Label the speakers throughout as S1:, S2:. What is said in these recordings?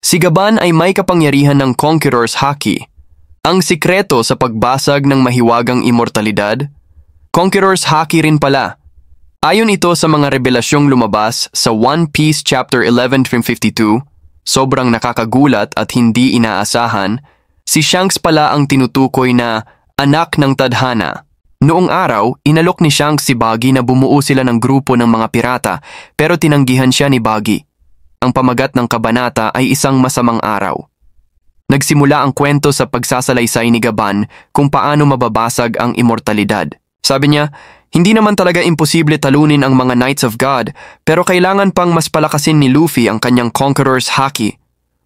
S1: Si Gaban ay may kapangyarihan ng Conqueror's Haki. Ang sikreto sa pagbasag ng mahiwagang immortalidad? Conqueror's Haki rin pala. Ayon ito sa mga revelasyong lumabas sa One Piece Chapter 11-52, sobrang nakakagulat at hindi inaasahan, si Shanks pala ang tinutukoy na anak ng tadhana. Noong araw, inalok ni Shanks si Buggy na bumuo sila ng grupo ng mga pirata pero tinanggihan siya ni Buggy. Ang pamagat ng kabanata ay isang masamang araw. Nagsimula ang kwento sa pagsasalaysay ni Gaban kung paano mababasag ang immortalidad. Sabi niya, hindi naman talaga imposible talunin ang mga Knights of God pero kailangan pang mas palakasin ni Luffy ang kanyang Conqueror's Haki.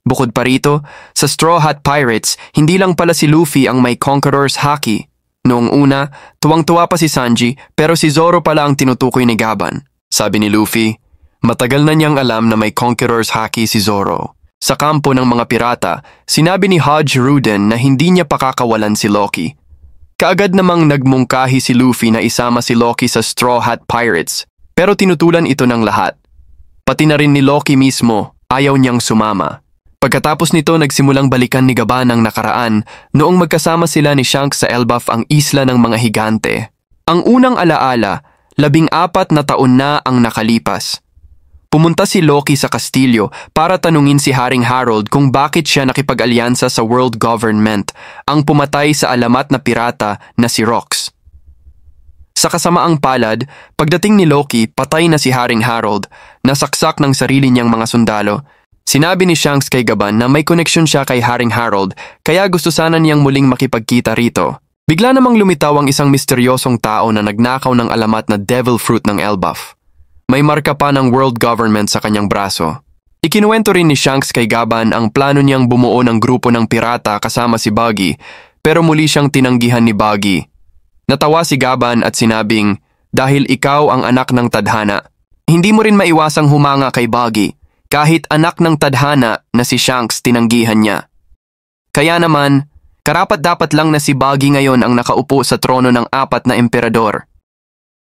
S1: Bukod pa rito, sa Straw Hat Pirates, hindi lang pala si Luffy ang may Conqueror's Haki. Noong una, tuwang-tuwa pa si Sanji pero si Zoro pala ang tinutukoy ni Gaban. Sabi ni Luffy, matagal na niyang alam na may Conqueror's Haki si Zoro. Sa kampo ng mga pirata, sinabi ni Hodge Rudin na hindi niya pakakawalan si Loki. Kaagad namang nagmungkahi si Luffy na isama si Loki sa Straw Hat Pirates, pero tinutulan ito ng lahat. Pati na rin ni Loki mismo, ayaw niyang sumama. Pagkatapos nito nagsimulang balikan ni Gaban ang nakaraan noong magkasama sila ni Shanks sa Elbaf ang isla ng mga higante. Ang unang alaala, 14 na taon na ang nakalipas. Pumunta si Loki sa kastilyo para tanungin si Haring Harold kung bakit siya nakipag-alyansa sa World Government, ang pumatay sa alamat na pirata na si Rox. Sa kasamaang palad, pagdating ni Loki, patay na si Haring Harold, nasaksak ng sarili niyang mga sundalo. Sinabi ni Shanks kay Gaban na may koneksyon siya kay Haring Harold kaya gusto sana niyang muling makipagkita rito. Bigla namang lumitaw ang isang misteryosong tao na nagnakaw ng alamat na Devil Fruit ng Elbaf. May marka pa ng World Government sa kanyang braso. Ikinuwento rin ni Shanks kay Gaban ang plano niyang bumuo ng grupo ng pirata kasama si Buggy, pero muli siyang tinanggihan ni Buggy. Natawa si Gaban at sinabing, dahil ikaw ang anak ng tadhana, hindi mo rin maiwasang humanga kay Buggy, kahit anak ng tadhana na si Shanks tinanggihan niya. Kaya naman, karapat-dapat lang na si Buggy ngayon ang nakaupo sa trono ng 4 na emperador.